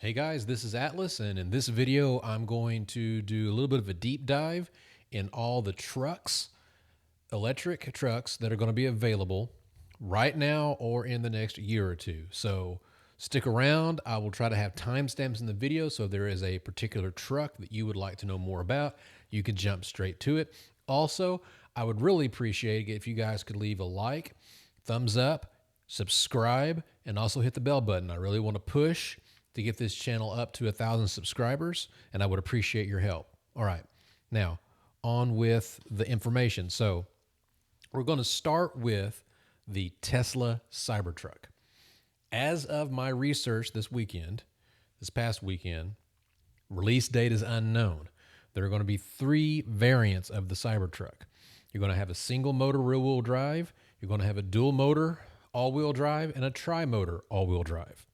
Hey guys, this is Atlas, and in this video, I'm going to do a little bit of a deep dive in all the trucks, electric trucks that are going to be available right now or in the next year or two. So stick around. I will try to have timestamps in the video, so if there is a particular truck that you would like to know more about, you can jump straight to it. Also, I would really appreciate it if you guys could leave a like, thumbs up, subscribe, and also hit the bell button. I really want to push to get this channel up to 1,000 subscribers, and I would appreciate your help. All right, now on with the information. So we're going to start with the Tesla Cybertruck. As of my research this past weekend, release date is unknown. There are going to be 3 variants of the Cybertruck. You're going to have a single motor rear-wheel drive, you're going to have a dual motor all-wheel drive, and a tri-motor all-wheel drive.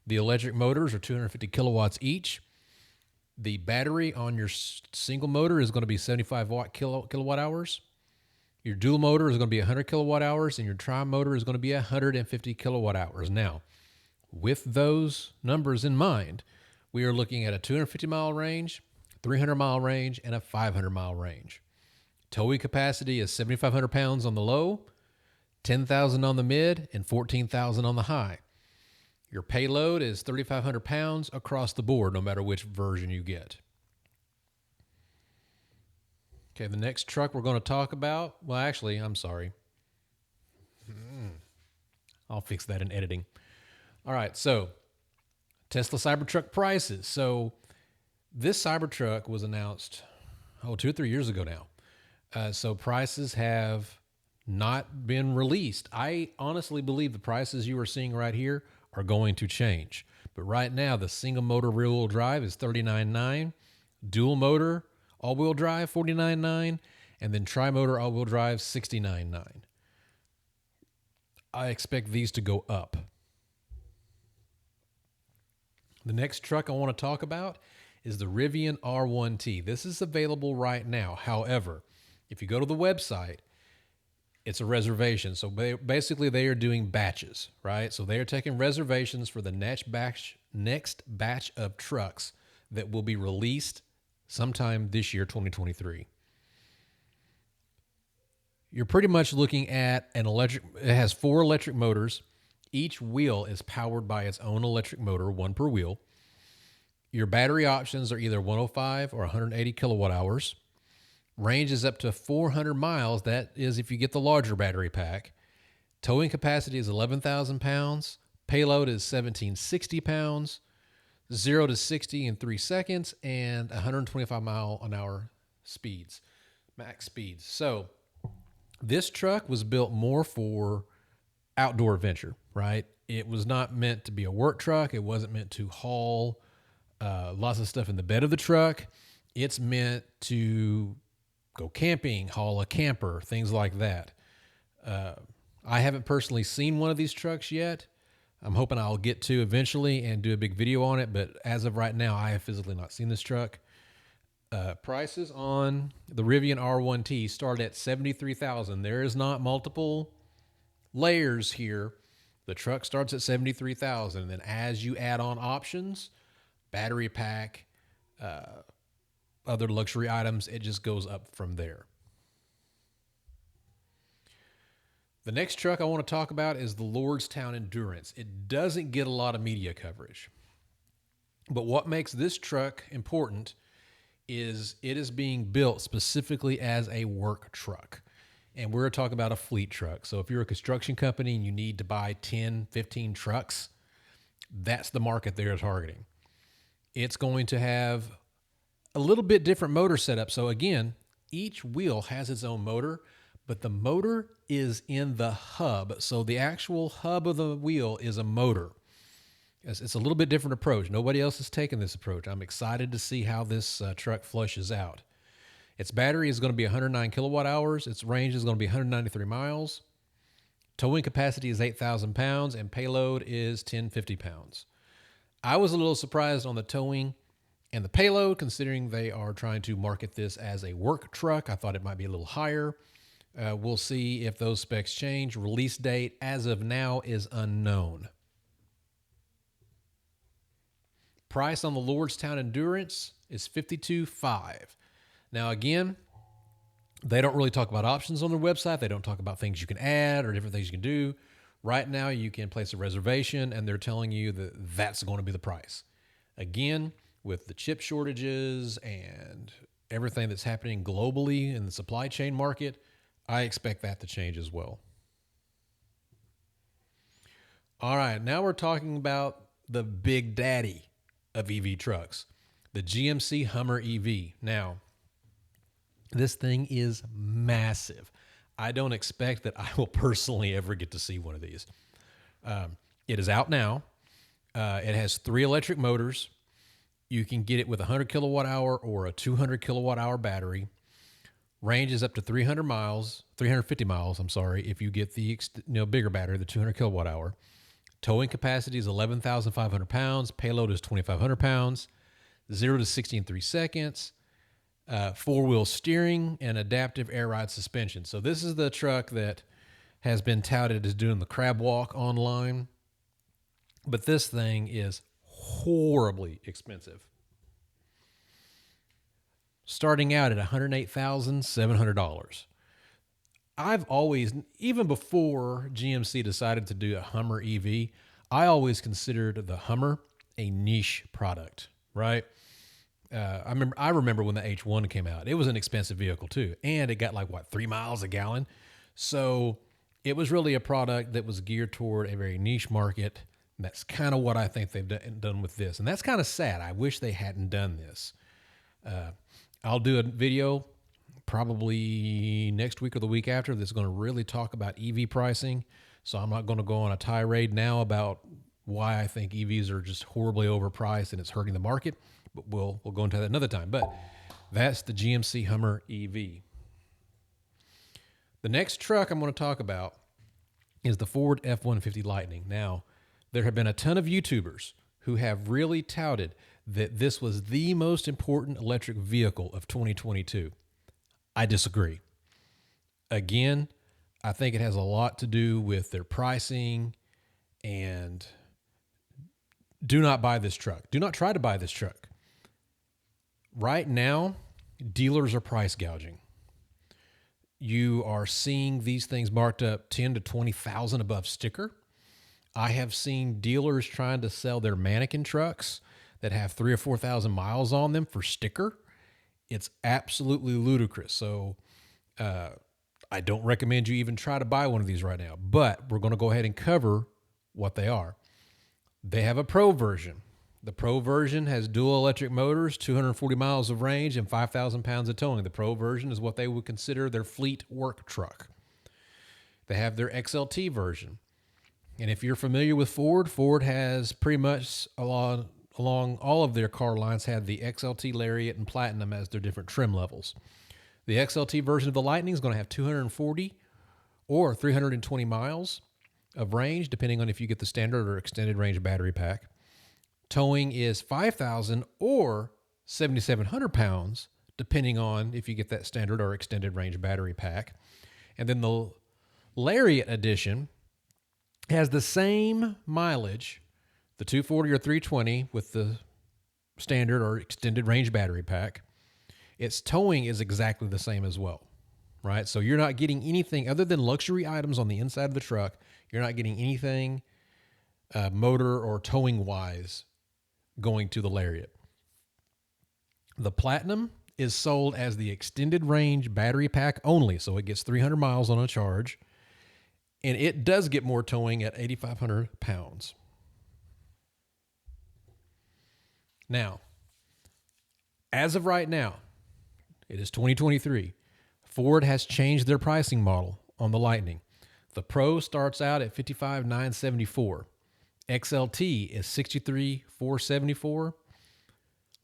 The electric motors are 250 kilowatts each. The battery on your single motor is going to be 75 kilowatt hours. Your dual motor is going to be 100 kilowatt hours, and your tri-motor is going to be 150 kilowatt hours. Now, with those numbers in mind, we are looking at a 250-mile range, 300-mile range, and a 500-mile range. Towing capacity is 7,500 pounds on the low, 10,000 on the mid, and 14,000 on the high. Your payload is 3,500 pounds across the board, no matter which version you get. Okay, the next truck we're going to talk about, well, actually, I'm sorry. I'll fix that in editing. All right, so Tesla Cybertruck prices. So this Cybertruck was announced, 2 or 3 years ago now. So prices have not been released. I honestly believe the prices you are seeing right here are going to change. But right now, the single motor rear-wheel drive is $39,900, dual motor all-wheel drive $49,900, and then tri-motor all-wheel drive $69,900. I expect these to go up. The next truck I want to talk about is the Rivian R1T. This is available right now. However, if you go to the website, it's a reservation. So basically they are doing batches, right? So they are taking reservations for the next batch of trucks that will be released sometime this year, 2023. You're pretty much looking at an electric, it has 4 electric motors. Each wheel is powered by its own electric motor, 1 per wheel. Your battery options are either 105 or 180 kilowatt hours. Range is up to 400 miles. That is if you get the larger battery pack. Towing capacity is 11,000 pounds. Payload is 1,760 pounds. 0 to 60 in 3 seconds, and 125 mile an hour speeds, max speeds. So this truck was built more for outdoor adventure, right? It was not meant to be a work truck. It wasn't meant to haul lots of stuff in the bed of the truck. It's meant to go camping, haul a camper, things like that. I haven't personally seen one of these trucks yet. I'm hoping I'll get to eventually and do a big video on it, but as of right now, I have physically not seen this truck. Prices on the Rivian R1T start at $73,000. There is not multiple layers here. The truck starts at $73,000, and then as you add on options, battery pack, other luxury items, it just goes up from there. The next truck I want to talk about is the Lordstown Endurance. It doesn't get a lot of media coverage. But what makes this truck important is it is being built specifically as a work truck. And we're talking about a fleet truck. So if you're a construction company and you need to buy 10, 15 trucks, that's the market they're targeting. It's going to have a little bit different motor setup. So again, each wheel has its own motor, but the motor is in the hub. So the actual hub of the wheel is a motor. It's a little bit different approach. Nobody else has taken this approach. I'm excited to see how this truck flushes out. Its battery is going to be 109 kilowatt hours. Its range is going to be 193 miles. Towing capacity is 8,000 pounds, and payload is 1,050 pounds. I was a little surprised on the towing and the payload, considering they are trying to market this as a work truck. I thought it might be a little higher. We'll see if those specs change. Release date, as of now, is unknown. price on the Lordstown Endurance is $52,500. Now, again, they don't really talk about options on their website. They don't talk about things you can add or different things you can do. Right now, you can place a reservation, and they're telling you that that's going to be the price. Again, with the chip shortages and everything that's happening globally in the supply chain market, I expect that to change as well. All right, now we're talking about the big daddy of EV trucks, the GMC Hummer EV. Now, this thing is massive. I don't expect that I will personally ever get to see one of these. It is out now. It has 3 electric motors. You can get it with a 100 kilowatt hour or a 200 kilowatt hour battery. Range is up to 350 miles, I'm sorry, if you get the bigger battery, the 200 kilowatt hour. Towing capacity is 11,500 pounds. Payload is 2,500 pounds. 0 to 60 in 3 seconds. 4-wheel steering and adaptive air ride suspension. So this is the truck that has been touted as doing the crab walk online. But this thing is horribly expensive. Starting out at $108,700. I've always, even before GMC decided to do a Hummer EV, I always considered the Hummer a niche product, right? I remember when the H1 came out. It was an expensive vehicle too, and it got 3 miles a gallon. So it was really a product that was geared toward a very niche market. And that's kind of what I think they've done with this, and that's kind of sad. I wish they hadn't done this. I'll do a video probably next week or the week after that's going to really talk about EV pricing. So I'm not going to go on a tirade now about why I think EVs are just horribly overpriced and it's hurting the market, but we'll go into that another time. But that's the GMC Hummer EV. The next truck I'm going to talk about is the Ford F-150 Lightning. Now, there have been a ton of YouTubers who have really touted that this was the most important electric vehicle of 2022. I disagree. Again, I think it has a lot to do with their pricing, and do not buy this truck. Do not try to buy this truck. Right now, dealers are price gouging. You are seeing these things marked up 10 to 20,000 above sticker. I have seen dealers trying to sell their mannequin trucks that have 3,000 or 4,000 miles on them for sticker. It's absolutely ludicrous. So I don't recommend you even try to buy one of these right now, but we're going to go ahead and cover what they are. They have a Pro version. The Pro version has dual electric motors, 240 miles of range, and 5,000 pounds of towing. The Pro version is what they would consider their fleet work truck. They have their XLT version. And if you're familiar with Ford, Ford has pretty much along all of their car lines had the XLT Lariat and Platinum as their different trim levels. The XLT version of the Lightning is going to have 240 or 320 miles of range, depending on if you get the standard or extended range battery pack. Towing is 5,000 or 7,700 pounds, depending on if you get that standard or extended range battery pack. And then the Lariat edition has the same mileage, the 240 or 320 with the standard or extended range battery pack. Its towing is exactly the same as well, right? So you're not getting anything other than luxury items on the inside of the truck. You're not getting anything motor or towing wise going to the Lariat. The Platinum is sold as the extended range battery pack only, so it gets 300 miles on a charge, and it does get more towing at 8,500 pounds. Now, as of right now, it is 2023. Ford has changed their pricing model on the Lightning. The Pro starts out at $55,974. XLT is $63,474.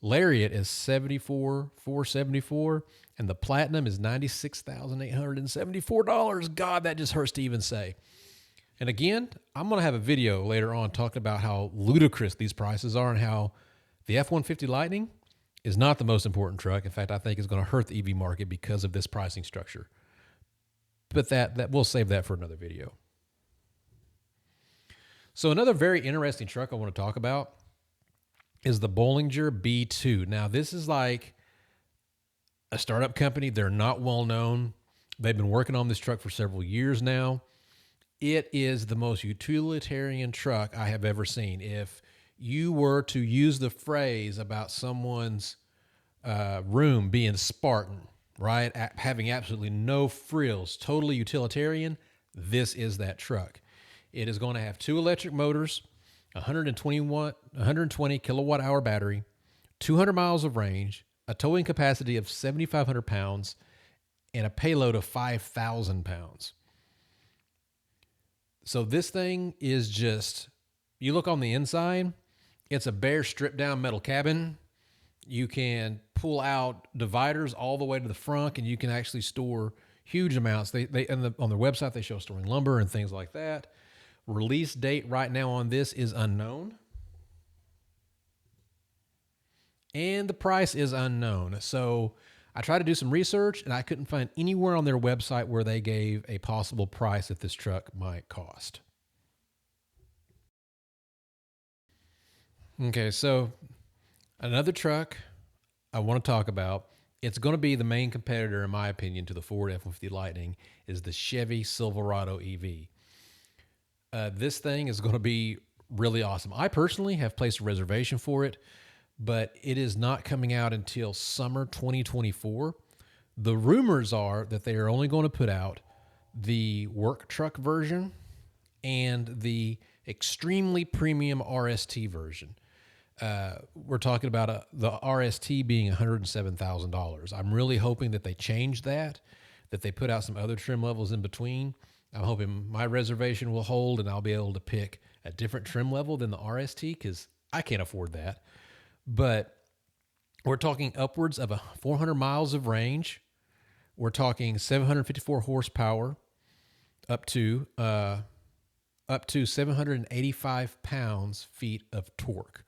Lariat is $74,474. And the Platinum is $96,874. God, that just hurts to even say. And again, I'm going to have a video later on talking about how ludicrous these prices are and how the F-150 Lightning is not the most important truck. In fact, I think it's going to hurt the EV market because of this pricing structure. But that we'll save that for another video. So another very interesting truck I want to talk about is the Bollinger B2. Now, this is like a startup company. They're not well known. They've been working on this truck for several years now. It is the most utilitarian truck I have ever seen. If you were to use the phrase about someone's room being Spartan, right? Having absolutely no frills, totally utilitarian, this is that truck. It is going to have 2 electric motors, 120 kilowatt hour battery, 200 miles of range, a towing capacity of 7,500 pounds, and a payload of 5,000 pounds. So this thing is just, you look on the inside, it's a bare stripped down metal cabin. You can pull out dividers all the way to the front, and you can actually store huge amounts. On their website, they show storing lumber and things like that. Release date right now on this is unknown. And the price is unknown. So I tried to do some research, and I couldn't find anywhere on their website where they gave a possible price that this truck might cost. Okay, so another truck I want to talk about, it's going to be the main competitor, in my opinion, to the Ford F-150 Lightning, is the Chevy Silverado EV. This thing is going to be really awesome. I personally have placed a reservation for it, but it is not coming out until summer 2024. The rumors are that they are only going to put out the work truck version and the extremely premium RST version. We're talking about the RST being $107,000. I'm really hoping that they change that they put out some other trim levels in between. I'm hoping my reservation will hold and I'll be able to pick a different trim level than the RST because I can't afford that. But we're talking upwards of 400 miles of range. We're talking 754 horsepower, up to 785 pounds-feet of torque.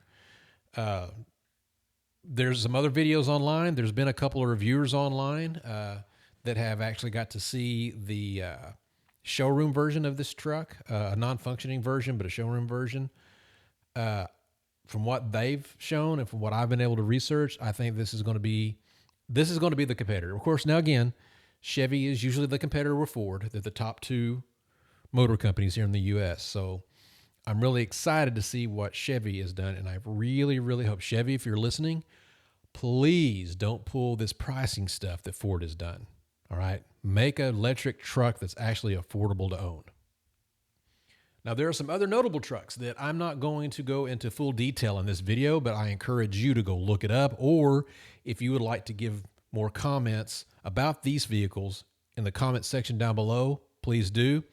There's some other videos online. There's been a couple of reviewers online that have actually got to see the showroom version of this truck, a non-functioning version, but a showroom version. From what they've shown and from what I've been able to research, I think this is going to be the competitor. Of course, now again, Chevy is usually the competitor with Ford. They're the top 2 motor companies here in the U.S. So I'm really excited to see what Chevy has done, and I really, really hope, Chevy, if you're listening, please don't pull this pricing stuff that Ford has done. All right? Make an electric truck that's actually affordable to own. Now, there are some other notable trucks that I'm not going to go into full detail in this video, but I encourage you to go look it up, or if you would like to give more comments about these vehicles in the comment section down below, please do.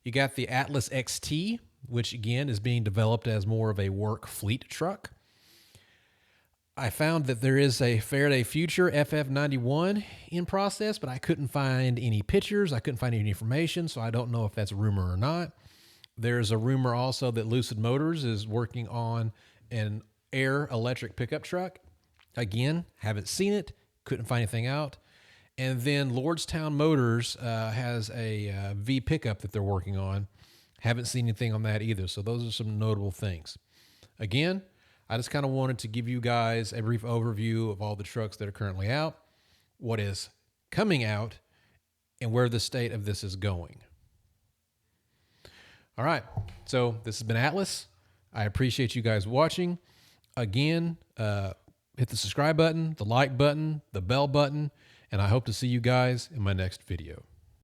You got the Atlas XT, which again is being developed as more of a work fleet truck. I found that there is a Faraday Future FF91 in process, but I couldn't find any pictures. I couldn't find any information, so I don't know if that's a rumor or not. There's a rumor also that Lucid Motors is working on an Air electric pickup truck. Again, haven't seen it, couldn't find anything out. And then Lordstown Motors has a V pickup that they're working on. Haven't seen anything on that either. So those are some notable things. Again, I just kind of wanted to give you guys a brief overview of all the trucks that are currently out, what is coming out, and where the state of this is going. All right, so this has been Atlas. I appreciate you guys watching. Again, hit the subscribe button, the like button, the bell button, and I hope to see you guys in my next video.